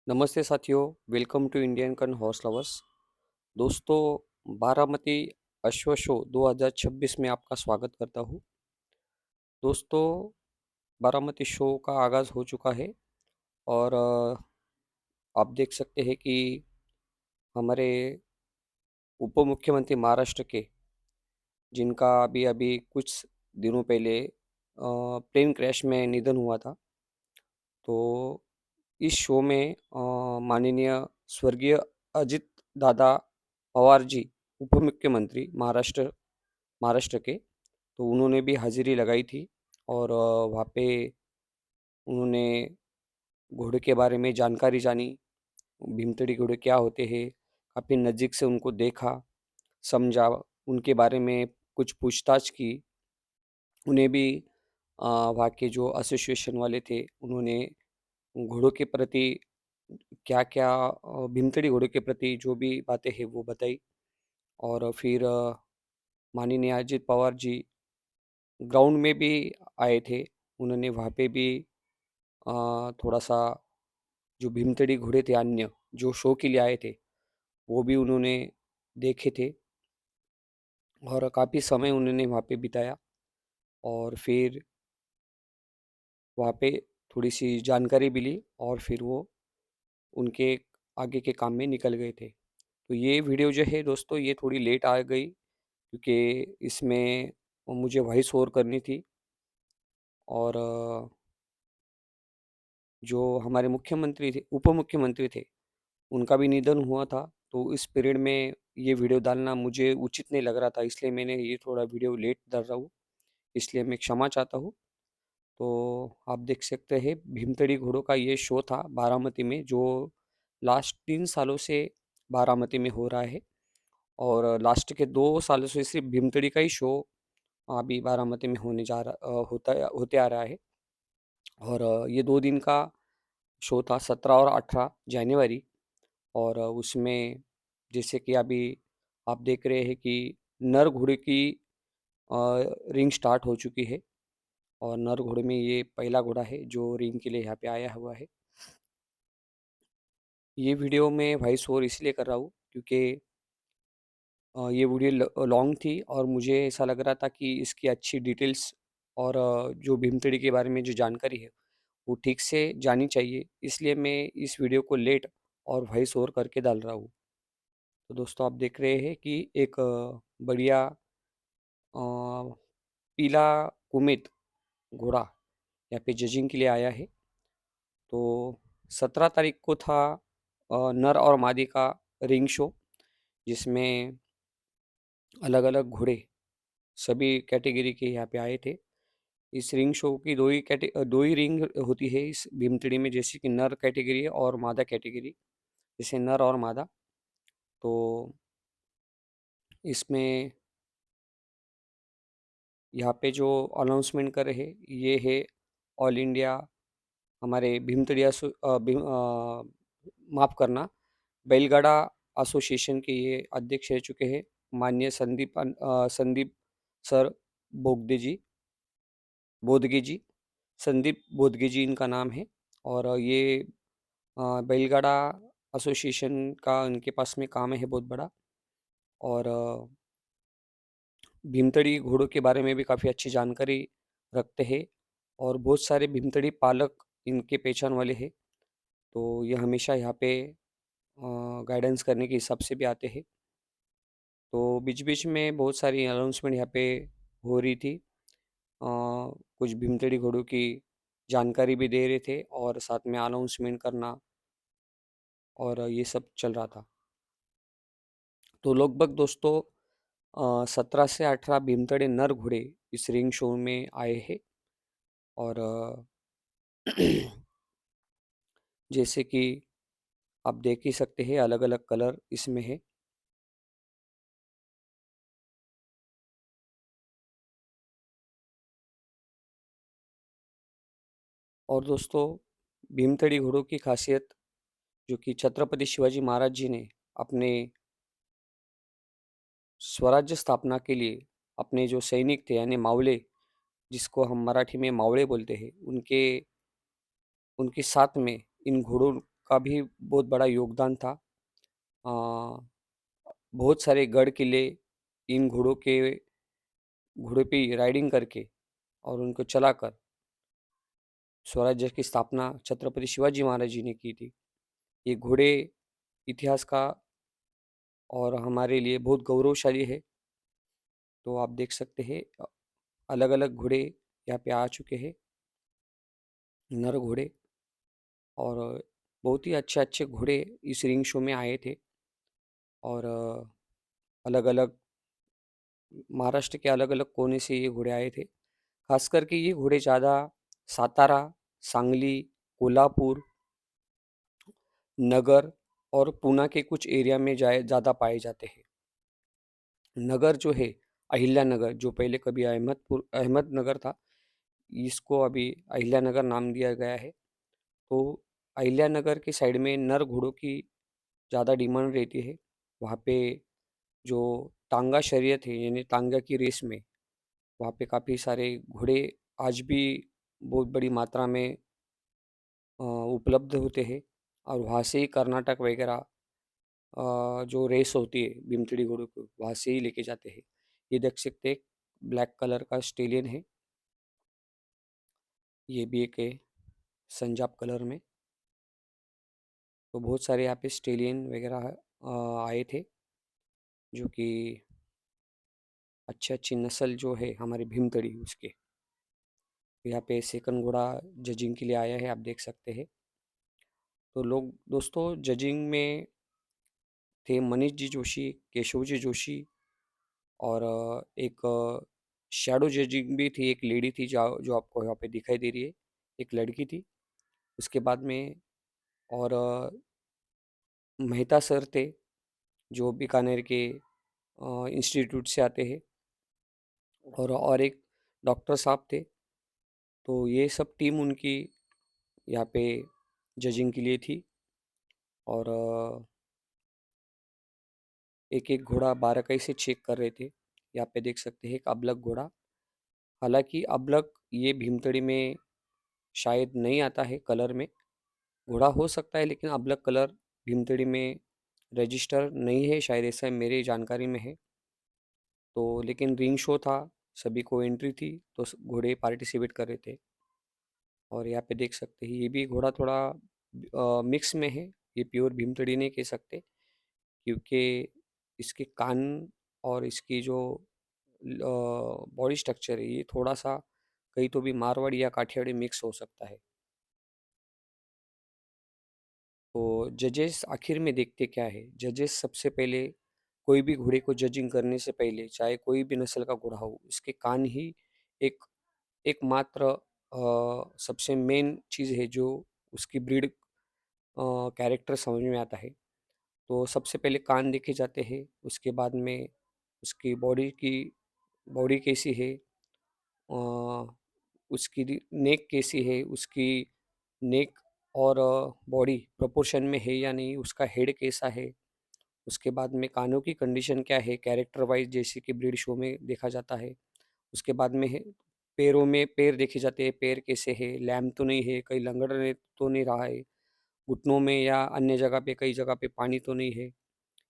नमस्ते साथियों, welcome to Indian कन हॉर्स लवर्स। दोस्तों, बारामती अश्व शो 2026 में आपका स्वागत करता हूँ। दोस्तों, बारामती शो का आगाज़ हो चुका है और आप देख सकते हैं कि हमारे उप मुख्यमंत्री महाराष्ट्र के, जिनका अभी अभी कुछ दिनों पहले प्लेन क्रैश में निधन हुआ था। तो इस शो में माननीय स्वर्गीय अजित दादा पवार जी, उप मुख्यमंत्री महाराष्ट्र के, तो उन्होंने भी हाजिरी लगाई थी और वहाँ पे उन्होंने घोड़े के बारे में जानकारी जानी, भीमतड़ी घोड़े क्या होते हैं, काफ़ी नज़दीक से उनको देखा, समझा, उनके बारे में कुछ पूछताछ की। उन्हें भी वहाँ के जो एसोसिएशन वाले थे, उन्होंने घोड़ों के प्रति क्या-क्या भीमतड़ी घोड़े के प्रति जो भी बातें हैं वो बताई और फिर माननीय अजित पवार जी ग्राउंड में भी आए थे। उन्होंने वहाँ पे भी थोड़ा-सा जो भीमतड़ी घोड़े थे अन्य, जो शो के लिए आए थे, वो भी उन्होंने देखे थे और काफ़ी समय उन्होंने वहाँ पे बिताया और फिर वहाँ पे थोड़ी-सी जानकारी भी ली और फिर वो उनके आगे के काम में निकल गए थे। तो ये वीडियो जो है दोस्तों, ये थोड़ी लेट आ गई क्योंकि इसमें मुझे वॉइस ओवर करनी थी और जो हमारे मुख्यमंत्री थे, उप मुख्यमंत्री थे, उनका भी निधन हुआ था। तो इस पीरियड में ये वीडियो डालना मुझे उचित नहीं लग रहा था, इसलिए मैंने ये थोड़ा वीडियो लेट डाल रहा हूँ, इसलिए मैं क्षमा चाहता हूँ। तो आप देख सकते हैं भीमतड़ी घोड़ों का ये शो था बारामती में, जो लास्ट 3 सालों से बारामती में हो रहा है और लास्ट के 2 सालों से सिर्फ़ भीमतड़ी का ही शो अभी बारामती में होते आ रहा है और ये 2 दिन का शो था 17 और 18 जनवरी और उसमें जैसे कि अभी आप देख रहे हैं कि नर घोड़े की रिंग स्टार्ट हो चुकी है और नर घोड़े में ये पहला घोड़ा है जो रिंग के लिए यहाँ पे आया हुआ है। ये वीडियो मैं वॉइस ओवर इसलिए कर रहा हूँ क्योंकि ये वीडियो लॉन्ग थी और मुझे ऐसा लग रहा था कि इसकी अच्छी डिटेल्स और जो भीमतड़ी के बारे में जो जानकारी है वो ठीक से जानी चाहिए, इसलिए मैं इस वीडियो को लेट और वॉइस ओवर करके डाल रहा हूँ। तो दोस्तों, आप देख रहे हैं कि एक बढ़िया अ, पीला कुमित घोड़ा यहाँ पे जजिंग के लिए आया है। तो 17 तारीख को था नर और मादी का रिंग शो, जिसमें अलग-अलग घोड़े सभी कैटेगरी के यहाँ पे आए थे। इस रिंग शो की 2 ही रिंग होती है इस भीमतड़ी में, जैसे कि नर कैटेगरी है और मादा कैटेगरी। जैसे नर और मादा, तो इसमें यहाँ पे जो अनाउंसमेंट कर रहे हैं, ये है ऑल इंडिया हमारे माफ़ करना, बैलगाड़ा एसोसिएशन के ये अध्यक्ष रह चुके हैं, माननीय संदीप सर बोगदे जी बोदगे जी, संदीप बोदगे जी इनका नाम है और ये बैलगाड़ा एसोसिएशन का इनके पास में काम है बहुत बड़ा और भीमतड़ी घोड़ों के बारे में भी काफ़ी अच्छी जानकारी रखते हैं और बहुत सारे भीमतड़ी पालक इनके पहचान वाले हैं। तो ये हमेशा यहाँ पे गाइडेंस करने के हिसाब से भी आते हैं। तो बीच-बीच में बहुत सारी अनाउंसमेंट यहाँ पे हो रही थी। कुछ भीमतड़ी घोड़ों की जानकारी भी दे रहे थे और साथ में अनाउंसमेंट करना और ये सब चल रहा था। तो लगभग दोस्तों 17 से 18 भीमतड़े नर घोड़े इस रिंग शो में आए हैं और जैसे कि आप देख ही सकते हैं अलग-अलग कलर इसमें है। और दोस्तों, भीमतड़ी घोड़ों की खासियत जो कि छत्रपति शिवाजी महाराज जी ने अपने स्वराज्य स्थापना के लिए अपने जो सैनिक थे यानी मावले, जिसको हम मराठी में मावळे बोलते हैं, उनके उनके साथ में इन घोड़ों का भी बहुत बड़ा योगदान था। अ, बहुत सारे गढ़ किले इन घोड़े पे राइडिंग करके और उनको चलाकर स्वराज्य की स्थापना छत्रपति शिवाजी महाराज जी ने की थी। ये घोड़े इतिहास का और हमारे लिए बहुत गौरवशाली है। तो आप देख सकते हैं अलग-अलग घोड़े यहाँ पे आ चुके हैं, नर घोड़े, और बहुत ही अच्छे-अच्छे घोड़े इस रिंग शो में आए थे। और अलग-अलग महाराष्ट्र के अलग-अलग कोने से ये घोड़े आए थे। खास करके ये घोड़े ज़्यादा सातारा, सांगली, कोल्हापुर, नगर और पूना के कुछ एरिया में ज़्यादा पाए जाते हैं। नगर जो है, अहिल्यानगर, जो पहले कभी अहमदनगर था, इसको अभी अहिल्यानगर नाम दिया गया है। तो अहिल्यानगर के साइड में नर घोड़ों की ज़्यादा डिमांड रहती है। वहाँ पे जो टांगा शर्यत है, यानी टांगा की रेस में, वहाँ पे काफ़ी सारे घोड़े आज भी बहुत बड़ी मात्रा में उपलब्ध होते हैं। और वहाँ से ही कर्नाटक वगैरह जो रेस होती है भीमथड़ी घोड़ों को, वहाँ से ही लेके जाते हैं। ये देख सकते हैं, ब्लैक कलर का स्टेलियन है। ये भी एक है संजाब कलर में। तो बहुत सारे यहाँ पे स्टेलियन वगैरह आए थे, जो कि अच्छी नस्ल जो है हमारी भीमथड़ी उसके। यहाँ पे सेकंड घोड़ा जजिंग के लिए आया है, आप देख सकते हैं। तो लोग दोस्तों जजिंग में थे मनीष जी जोशी, केशव जी जोशी, और एक शैडो जजिंग भी थी, एक लेडी थी जो जो आपको यहाँ पे दिखाई दे रही है, एक लड़की थी। उसके बाद में और मेहता सर थे, जो बीकानेर के इंस्टीट्यूट से आते हैं, और एक डॉक्टर साहब थे। तो ये सब टीम उनकी यहाँ पे जजिंग के लिए थी। और एक एक घोड़ा बारीकाई से चेक कर रहे थे। यहाँ पे देख सकते हैं एक अबलग घोड़ा। हालांकि अबलग ये भीमतड़ी में शायद नहीं आता है कलर में, घोड़ा हो सकता है, लेकिन अबलग कलर भीमतड़ी में रजिस्टर नहीं है शायद, ऐसा मेरी जानकारी में है। तो लेकिन रिंग शो था, सभी को एंट्री थी, तो घोड़े पार्टिसिपेट कर रहे थे। और यहाँ पे देख सकते हैं ये भी घोड़ा थोड़ा मिक्स में है, ये प्योर भीमतड़ी नहीं कह सकते, क्योंकि इसके कान और इसकी जो बॉडी स्ट्रक्चर है, ये थोड़ा सा कहीं तो भी मारवाड़ी या काठियावाड़ी मिक्स हो सकता है। तो जजेस आखिर में देखते क्या है, जजेस सबसे पहले कोई भी घोड़े को जजिंग करने से पहले, चाहे कोई भी नस्ल का घोड़ा हो, इसके कान ही एक एकमात्र सबसे मेन चीज़ है जो उसकी ब्रीड कैरेक्टर समझ में आता है। तो सबसे पहले कान देखे जाते हैं, उसके बाद में उसकी बॉडी कैसी है, अ, उसकी नेक कैसी है, उसकी नेक और बॉडी प्रोपोर्शन में है या नहीं, उसका हेड कैसा है, उसके बाद में कानों की कंडीशन क्या है कैरेक्टर वाइज, जैसे कि ब्रीड शो में देखा जाता है। उसके बाद में है पैरों में, पैर देखे जाते हैं, पैर कैसे है, लैम तो नहीं है, कहीं लंगड़ने तो नहीं रहा है, घुटनों में या अन्य जगह पे कई जगह पे पानी तो नहीं है।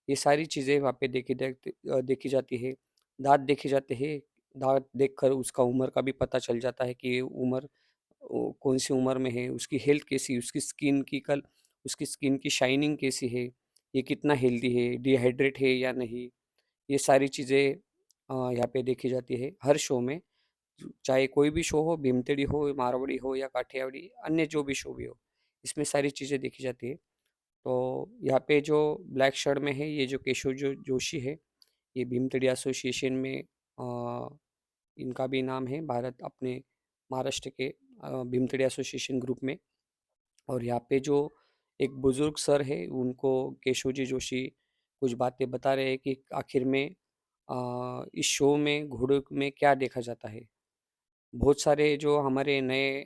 ये सारी चीज़ें वहाँ पे देखी जाती है। दाँत देखे जाते हैं, दाँत देखकर उसका उम्र का भी पता चल जाता है कि ये उम्र कौन-सी उम्र में है, उसकी हेल्थ कैसी है, उसकी स्किन की शाइनिंग कैसी है, ये कितना हेल्दी है, डिहाइड्रेट है या नहीं, ये सारी चीज़ें यहाँ पे देखी जाती है हर शो में। चाहे कोई भी शो हो, भीमतेड़ी हो, मारवाड़ी हो या काठियावाड़ी, अन्य जो भी शो भी हो, इसमें सारी चीज़ें देखी जाती है। तो यहाँ पे जो ब्लैक शर्ट में है, ये जो केशव जोशी है, ये भीमतड़ी एसोसिएशन में इनका भी नाम है, भारत अपने महाराष्ट्र के भीमतड़ी एसोसिएशन ग्रुप में। और यहाँ पे जो एक बुजुर्ग सर है, उनको केशव जी जोशी कुछ बातें बता रहे हैं कि आखिर में इस शो में घोड़ों में क्या देखा जाता है। बहुत सारे जो हमारे नए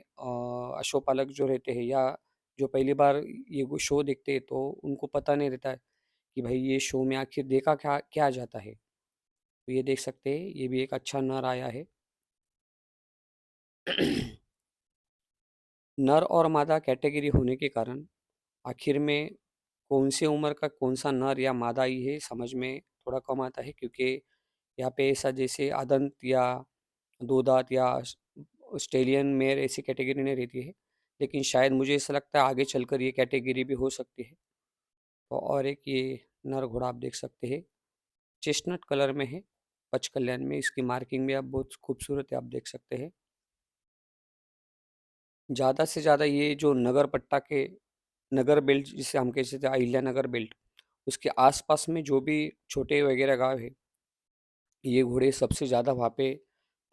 अश्वपालक जो रहते हैं, या जो पहली बार ये वो शो देखते हैं, तो उनको पता नहीं रहता है कि भाई ये शो में आखिर देखा क्या क्या जाता है। तो ये देख सकते हैं, ये भी एक अच्छा नर आया है। नर और मादा कैटेगरी होने के कारण आखिर में कौन सी उम्र का कौन सा नर या मादा ये है समझ में थोड़ा कम आता है, क्योंकि यहाँ पे ऐसा जैसे अदंत या दो दांत या ऑस्ट्रेलियन मेयर ऐसी कैटेगरी नहीं रहती है, लेकिन शायद मुझे ऐसा लगता है आगे चलकर ये कैटेगरी भी हो सकती है। तो और एक ये नर घोड़ा आप देख सकते हैं, चेस्टनट कलर में है, पचकल्याण में इसकी मार्किंग भी आप बहुत खूबसूरत है, आप देख सकते हैं। ज़्यादा से ज़्यादा ये जो नगर पट्टा के नगर बेल्ट जिसे हम कहते थे अहिल्या नगर बेल्ट, उसके आसपास में जो भी छोटे वगैरह गाँव है, ये घोड़े सबसे ज़्यादा वहाँ पे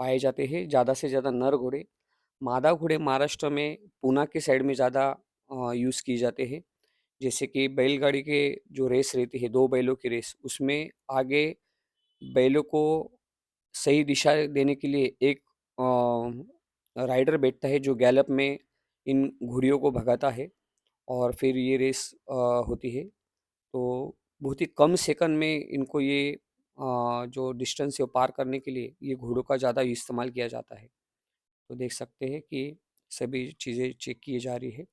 पाए जाते हैं, ज़्यादा से ज़्यादा नर घोड़े। मादा घोड़े महाराष्ट्र में पूना के साइड में ज़्यादा यूज़ किए जाते हैं। जैसे कि बैलगाड़ी के जो रेस रहती है, 2 बैलों की रेस, उसमें आगे बैलों को सही दिशा देने के लिए एक राइडर बैठता है जो गैलप में इन घोड़ियों को भगाता है और फिर ये रेस होती है। तो बहुत ही कम सेकंड में इनको ये जो डिस्टेंस है वो पार करने के लिए ये घोड़ों का ज़्यादा इस्तेमाल किया जाता है। तो देख सकते हैं कि सभी चीज़ें चेक की जा रही है।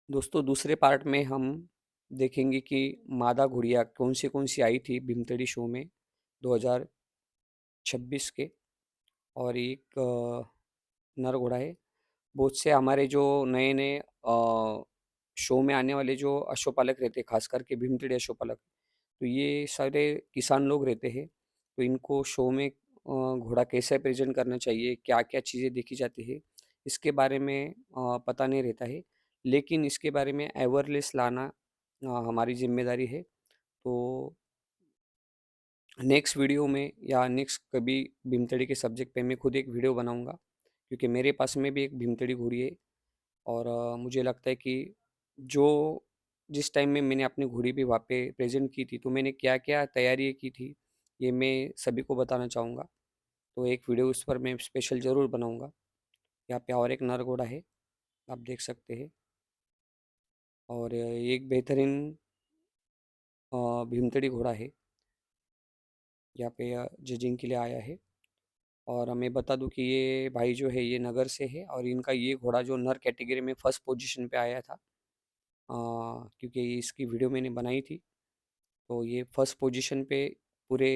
दोस्तों दूसरे पार्ट में हम देखेंगे कि मादा घुड़िया कौन सी आई थी भीमतड़ी शो में 2026 के, और एक नर घोड़ा है। बहुत से हमारे जो नए-नए शो में आने वाले जो अश्वपालक रहते हैं, खास करके भीमतड़ी अश्वपालक, तो ये सारे किसान लोग रहते हैं। तो इनको शो में घोड़ा कैसे प्रेज़ेंट करना चाहिए, क्या-क्या चीज़ें देखी जाती है, इसके बारे में पता नहीं रहता है। लेकिन इसके बारे में अवेयरनेस लाना हमारी ज़िम्मेदारी है। तो नेक्स्ट वीडियो में या नेक्स्ट कभी भीमतड़ी के सब्जेक्ट पे मैं खुद एक वीडियो बनाऊँगा, क्योंकि मेरे पास में भी एक भीमतड़ी घोड़ी है। और मुझे लगता है कि जो जिस टाइम में मैंने अपनी घोड़ी भी वहाँ पे प्रेज़ेंट की थी, तो मैंने क्या-क्या तैयारियाँ की थी, ये मैं सभी को बताना चाहूँगा। तो एक वीडियो उस पर मैं स्पेशल ज़रूर बनाऊँगा। यहाँ पे और एक नर घोड़ा है, आप देख सकते हैं। और एक बेहतरीन भीमतड़ी घोड़ा है, यहाँ पे जजिंग के लिए आया है। और मैं बता दूँ कि ये भाई जो है ये नगर से है, और इनका ये घोड़ा जो नर कैटेगरी में फर्स्ट पोजीशन पे आया था, क्योंकि इसकी वीडियो मैंने बनाई थी। तो ये फर्स्ट पोजीशन पे पूरे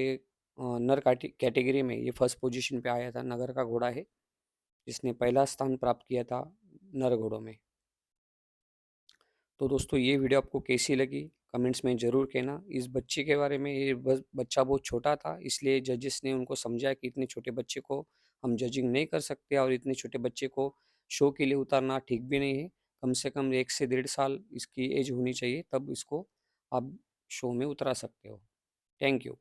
नर कैटेगरी में ये फर्स्ट पोजीशन पे आया था, नगर का घोड़ा है, जिसने पहला स्थान प्राप्त किया था नर घोड़ों में। तो दोस्तों ये वीडियो आपको कैसी लगी कमेंट्स में ज़रूर कहना। इस बच्चे के बारे में, ये बस बच्चा बहुत छोटा था, इसलिए जजेस ने उनको समझाया कि इतने छोटे बच्चे को हम जजिंग नहीं कर सकते, और इतने छोटे बच्चे को शो के लिए उतारना ठीक भी नहीं है। कम से कम 1 से 1.5 साल इसकी एज होनी चाहिए, तब इसको आप शो में उतरा सकते हो। Thank you.